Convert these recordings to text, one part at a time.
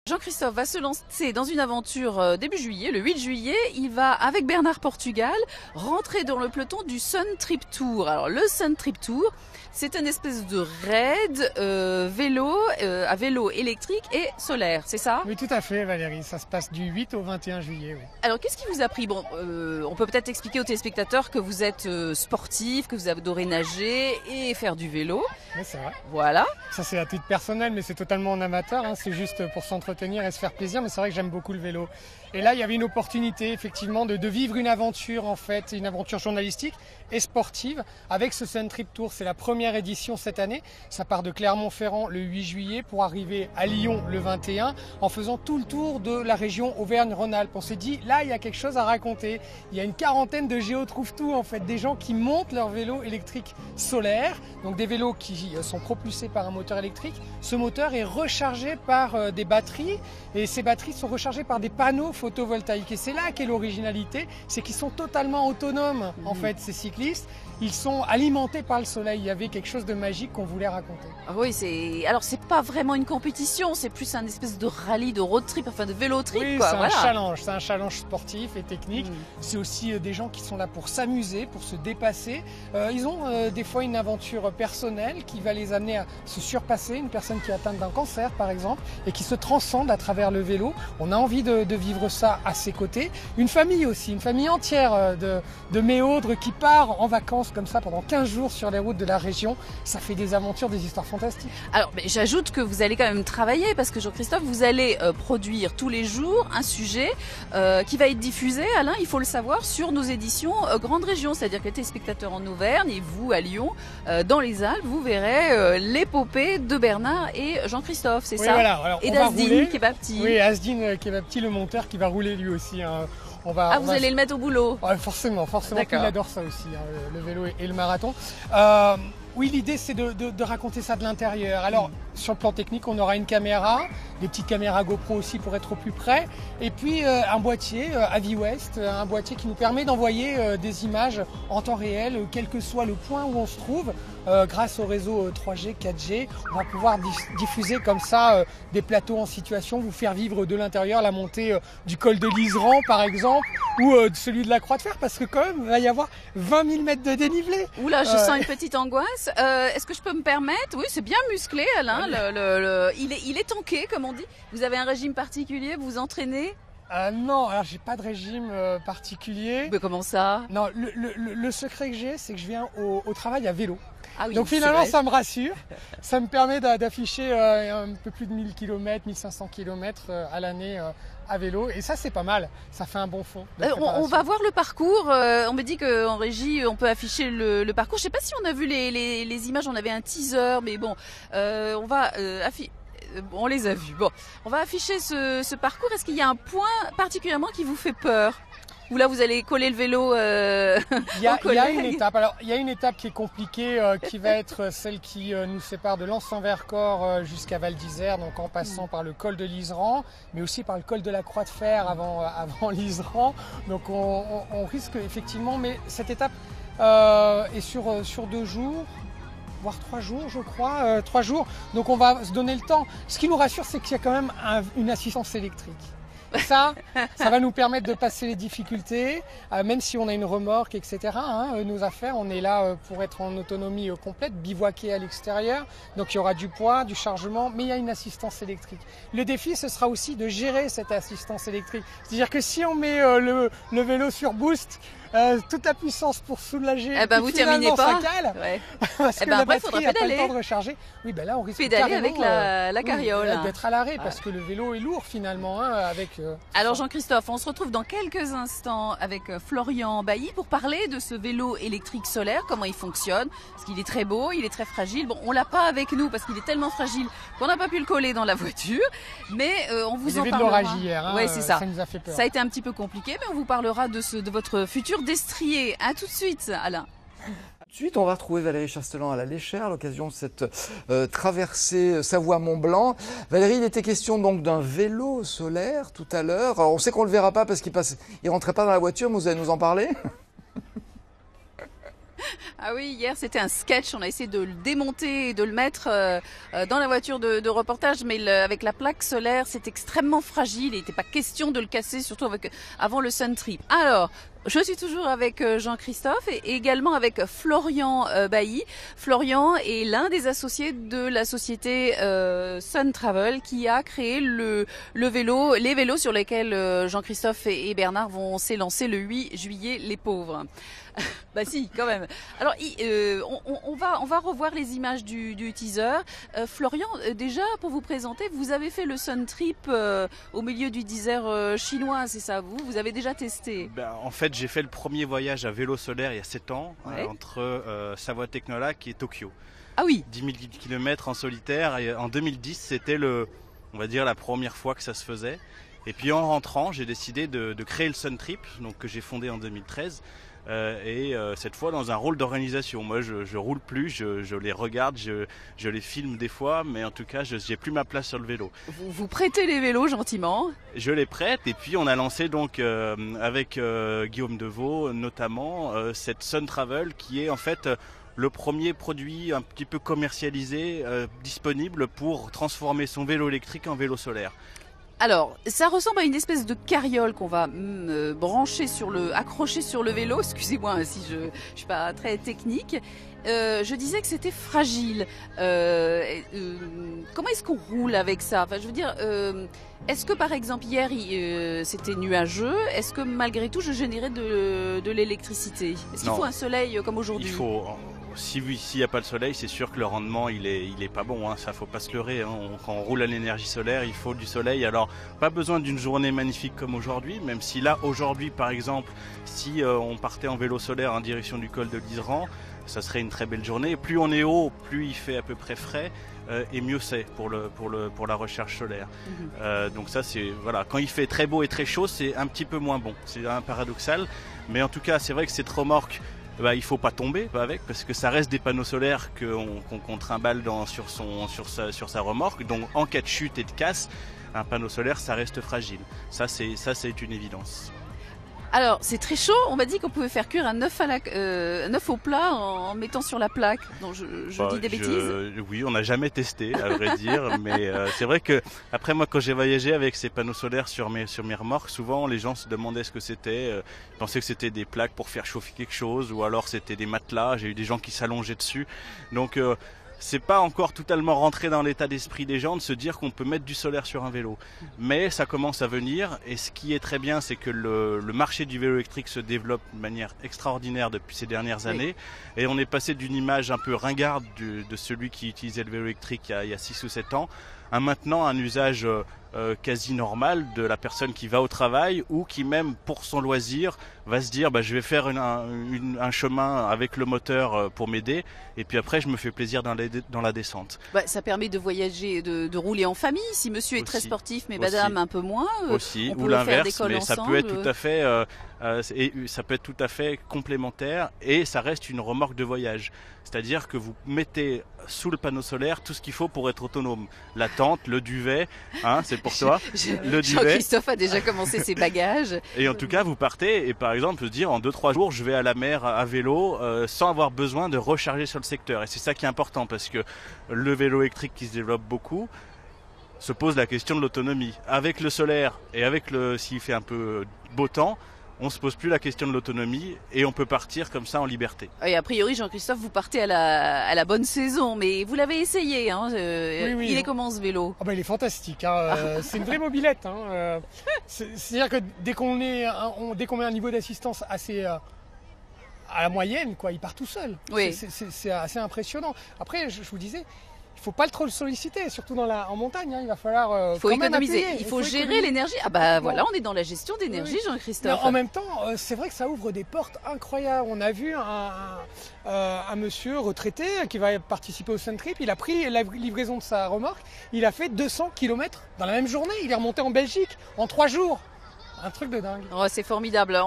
Jean-Christophe va se lancer dans une aventure début juillet, le 8 juillet. Il va, avec Bernard Portugal, rentrer dans le peloton du Sun Trip Tour. Alors, le Sun Trip Tour, c'est une espèce de raid vélo, à vélo électrique et solaire, c'est ça? Oui, tout à fait, Valérie. Ça se passe du 8 au 21 juillet. Oui. Alors, qu'est-ce qui vous a pris? Bon, on peut peut-être expliquer aux téléspectateurs que vous êtes sportif, que vous adorez nager et faire du vélo. Oui, c'est vrai. Voilà. Ça, c'est à titre personnel, mais c'est totalement en amateur. Hein. C'est juste pour s'entretenir et se faire plaisir. Mais c'est vrai que j'aime beaucoup le vélo. Et là, il y avait une opportunité, effectivement, de vivre une aventure, en fait, une aventure journalistique et sportive avec ce Sun Trip Tour. C'est la première édition cette année. Ça part de Clermont-Ferrand le 8 juillet pour arriver à Lyon le 21 en faisant tout le tour de la région Auvergne-Rhône-Alpes. On s'est dit, là, il y a quelque chose à raconter. Il y a une quarantaine de géo-trouve-tout, en fait, des gens qui montent leur vélo électrique solaire. Donc des vélos qui sont propulsés par un moteur électrique. Ce moteur est rechargé par des batteries et ces batteries sont rechargées par des panneaux photovoltaïques. Et c'est là qu'est l'originalité, c'est qu'ils sont totalement autonomes, en fait, ces cyclistes. Ils sont alimentés par le soleil. Il y avait quelque chose de magique qu'on voulait raconter. Oui, alors c'est pas vraiment une compétition, c'est plus un espèce de rallye, de road trip, enfin de vélo trip. Oui, quoi. C'est Voilà. un challenge sportif et technique. C'est aussi des gens qui sont là pour s'amuser, pour se dépasser. Ils ont des fois une aventure personnelle qui va les amener à se surpasser. Une personne qui est atteinte d'un cancer, par exemple, et qui se transcende à travers le vélo. On a envie de vivre ça à ses côtés. Une famille aussi, une famille entière de méaudres qui part en vacances comme ça pendant 15 jours sur les routes de la région. Ça fait des aventures, des histoires fantastiques. Alors, mais j'ajoute que vous allez quand même travailler parce que Jean-Christophe, vous allez produire tous les jours un sujet qui va être diffusé, Alain, il faut le savoir, sur nos éditions Grande Région. C'est-à-dire que les téléspectateurs en Auvergne et vous à Lyon, dans les Alpes, vous verrez l'épopée de Bernard et Jean-Christophe, c'est ça? Voilà. Alors, et d'Asdine qui est pas petit. Oui, Asdine qui est pas petit, le monteur qui va rouler lui aussi. Hein. Vous allez le mettre au boulot? Ouais, forcément. Il adore ça aussi, hein, le vélo et le marathon. Oui, l'idée c'est de raconter ça de l'intérieur. Alors, sur le plan technique, on aura une caméra, des petites caméras GoPro aussi pour être au plus près, et puis un boîtier Aviwest, un boîtier qui nous permet d'envoyer des images en temps réel, quel que soit le point où on se trouve. Grâce au réseau 3G, 4G, on va pouvoir diffuser comme ça des plateaux en situation, vous faire vivre de l'intérieur la montée du col de l'Iseran par exemple, ou celui de la Croix de Fer, parce que quand même, il va y avoir 20 000 mètres de dénivelé. Oula, je sens une petite angoisse. Est-ce que je peux me permettre? Oui, c'est bien musclé, Alain. Il est tanké, comme on dit. Vous avez un régime particulier, vous vous entraînez? Non, alors j'ai pas de régime particulier. Mais comment ça? Non, le secret que j'ai, c'est que je viens au travail à vélo. Ah oui, donc finalement, ça me rassure. Ça me permet d'afficher un peu plus de 1000 km, 1500 km à l'année à vélo. Et ça, c'est pas mal. Ça fait un bon fond. On va voir le parcours. On me dit qu'en régie, on peut afficher le parcours. Je sais pas si on a vu les images. On avait un teaser, mais bon, on va afficher. On les a vus. Bon, on va afficher ce parcours. Est-ce qu'il y a un point particulièrement qui vous fait peur? Ou là, vous allez coller le vélo il y a une étape. Alors, il y a une étape qui est compliquée, qui va être celle qui nous sépare de Lens-en-Vercors jusqu'à Val d'Isère, donc en passant par le col de l'Iseran, mais aussi par le col de la Croix de Fer avant l'Iseran. Donc, on risque effectivement, mais cette étape est sur 2 jours. Voire 3 jours, je crois, 3 jours. Donc on va se donner le temps. Ce qui nous rassure, c'est qu'il y a quand même une assistance électrique. Ça va nous permettre de passer les difficultés, même si on a une remorque, etc. Hein, nos affaires, on est là pour être en autonomie complète, bivouaquer à l'extérieur. Donc il y aura du poids, du chargement, mais il y a une assistance électrique. Le défi, ce sera aussi de gérer cette assistance électrique. C'est-à-dire que si on met le vélo sur boost, toute la puissance pour soulager, vous terminez pas. Ça cale, ouais. parce que la après, batterie n'a pas le temps de recharger. Oui, là on risque pédaler avec la carriole. D'être à l'arrêt, parce que le vélo est lourd finalement. Alors Jean-Christophe, on se retrouve dans quelques instants avec Florian Bailly pour parler de ce vélo électrique solaire, comment il fonctionne, parce qu'il est très beau, il est très fragile. Bon, on l'a pas avec nous parce qu'il est tellement fragile qu'on n'a pas pu le coller dans la voiture, mais on vous en parlera. Il y avait de l'orage hier, ouais, c'est ça. Ça nous a fait peur. Ça a été un petit peu compliqué, mais on vous parlera de votre futur destrier. À tout de suite, Alain. Tout de suite, on va retrouver Valérie Chastelan à la Léchère à l'occasion de cette traversée Savoie-Mont-Blanc. Valérie, il était question donc d'un vélo solaire tout à l'heure. On sait qu'on le verra pas parce qu'il rentrait pas dans la voiture, mais vous allez nous en parler? Ah oui, hier c'était un sketch, on a essayé de le démonter et de le mettre dans la voiture de reportage, mais avec la plaque solaire c'est extrêmement fragile, il n'était pas question de le casser, surtout avant le Sun Trip. Alors, je suis toujours avec Jean-Christophe et également avec Florian Bailly. Florian est l'un des associés de la société Sun Travel qui a créé les vélos sur lesquels Jean-Christophe et Bernard vont s'élancer le 8 juillet, les pauvres. Bah si, quand même. Alors, on va revoir les images du teaser. Florian, déjà pour vous présenter, vous avez fait le Sun Trip au milieu du désert chinois, c'est ça? Vous avez déjà testé? En fait, j'ai fait le premier voyage à vélo solaire il y a 7 ans, ouais. Entre Savoie Technolac et Tokyo. Ah oui. 10 000 km en solitaire. Et en 2010, c'était on va dire la première fois que ça se faisait. Et puis en rentrant, j'ai décidé de créer le Sun Trip, donc que j'ai fondé en 2013. Cette fois dans un rôle d'organisation. Moi je roule plus, je les regarde, je les filme des fois, mais en tout cas j'ai plus ma place sur le vélo. Vous prêtez les vélos gentiment? Je les prête et puis on a lancé donc avec Guillaume Deveau notamment cette Sun Travel qui est en fait le premier produit un petit peu commercialisé disponible pour transformer son vélo électrique en vélo solaire. Alors, ça ressemble à une espèce de carriole qu'on va accrocher sur le vélo. Excusez-moi si je suis pas très technique. Je disais que c'était fragile. Comment est-ce qu'on roule avec ça? Enfin, je veux dire, est-ce que par exemple hier c'était nuageux? Est-ce que malgré tout je générais de l'électricité? Est-ce qu'il faut un soleil comme aujourd'hui? S'il n'y a pas le soleil, c'est sûr que le rendement il est pas bon, hein. Ça faut pas se leurrer, hein. Quand on roule à l'énergie solaire, il faut du soleil. Alors pas besoin d'une journée magnifique comme aujourd'hui, même si là aujourd'hui par exemple, si on partait en vélo solaire en direction du col de l'Isran, ça serait une très belle journée. Plus on est haut, plus il fait à peu près frais. Et mieux c'est pour la recherche solaire. Donc ça c'est voilà, quand il fait très beau et très chaud, c'est un petit peu moins bon. C'est un paradoxal, mais en tout cas c'est vrai que cette remorque, il faut pas tomber avec, parce que ça reste des panneaux solaires qu'on trimballe sur sa remorque. Donc en cas de chute et de casse, un panneau solaire ça reste fragile. Ça c'est une évidence. Alors, c'est très chaud. On m'a dit qu'on pouvait faire cuire un œuf au plat en mettant sur la plaque. Donc, je dis des bêtises. Oui, on n'a jamais testé, à vrai dire. Mais c'est vrai que après, moi, quand j'ai voyagé avec ces panneaux solaires sur mes remorques, souvent, les gens se demandaient ce que c'était. Ils pensaient que c'était des plaques pour faire chauffer quelque chose, ou alors c'était des matelas. J'ai eu des gens qui s'allongeaient dessus. Donc, c'est pas encore totalement rentré dans l'état d'esprit des gens de se dire qu'on peut mettre du solaire sur un vélo. Mais ça commence à venir, et ce qui est très bien, c'est que le marché du vélo électrique se développe de manière extraordinaire depuis ces dernières années. Et on est passé d'une image un peu ringarde de celui qui utilisait le vélo électrique il y a 6 ou 7 ans, à maintenant un usage quasi normal de la personne qui va au travail, ou qui même pour son loisir va se dire je vais faire un chemin avec le moteur pour m'aider, et puis après je me fais plaisir dans la descente. Ça permet de voyager, de rouler en famille, si monsieur est très sportif mais madame un peu moins. Aussi, ou l'inverse, mais ça peut être tout à fait ça peut être tout à fait complémentaire, et ça reste une remorque de voyage. C'est-à-dire que vous mettez sous le panneau solaire tout ce qu'il faut pour être autonome. La tente, le duvet, c'est pour toi. Le duvet. Jean-Christophe a déjà commencé ses bagages. Et en tout cas, vous partez et par exemple se dire en 2-3 jours, je vais à la mer à vélo sans avoir besoin de recharger sur le secteur. Et c'est ça qui est important, parce que le vélo électrique qui se développe beaucoup se pose la question de l'autonomie. Avec le solaire et s'il fait un peu beau temps, on ne se pose plus la question de l'autonomie et on peut partir comme ça en liberté. Et a priori, Jean-Christophe, vous partez à la bonne saison, mais vous l'avez essayé. Oui, il est comment ce vélo? Il est fantastique. C'est une vraie mobilette. C'est-à-dire que dès qu'on met un niveau d'assistance assez à la moyenne, il part tout seul. Oui. C'est assez impressionnant. Après, je vous disais, il ne faut pas trop le solliciter, surtout en montagne. Il va falloir faut économiser. Il faut gérer l'énergie. Voilà, on est dans la gestion d'énergie, Jean-Christophe. En même temps, c'est vrai que ça ouvre des portes incroyables. On a vu un monsieur retraité qui va participer au Sun Trip. Il a pris la livraison de sa remorque. Il a fait 200 km dans la même journée. Il est remonté en Belgique en 3 jours. un truc de dingue. Oh, c'est formidable.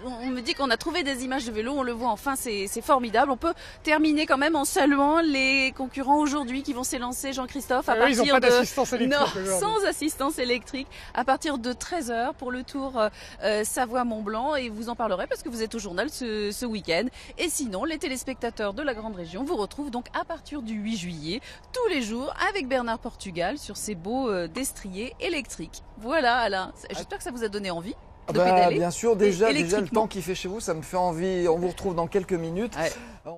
On me dit qu'on a trouvé des images de vélo, on le voit enfin, c'est formidable. On peut terminer quand même en saluant les concurrents aujourd'hui qui vont s'élancer, Jean-Christophe, à partir ils n'ont pas d'assistance électrique non, sans assistance électrique, à partir de 13h pour le tour Savoie-Mont-Blanc, et vous en parlerez parce que vous êtes au journal ce week-end. Et sinon, les téléspectateurs de la Grande Région vous retrouvent donc à partir du 8 juillet, tous les jours, avec Bernard Portugal sur ces beaux destriers électriques. Voilà, Alain. J'espère que ça vous a donné envie de pédaler. Bien sûr, déjà le temps qu'il fait chez vous, ça me fait envie. On vous retrouve dans quelques minutes. Ouais.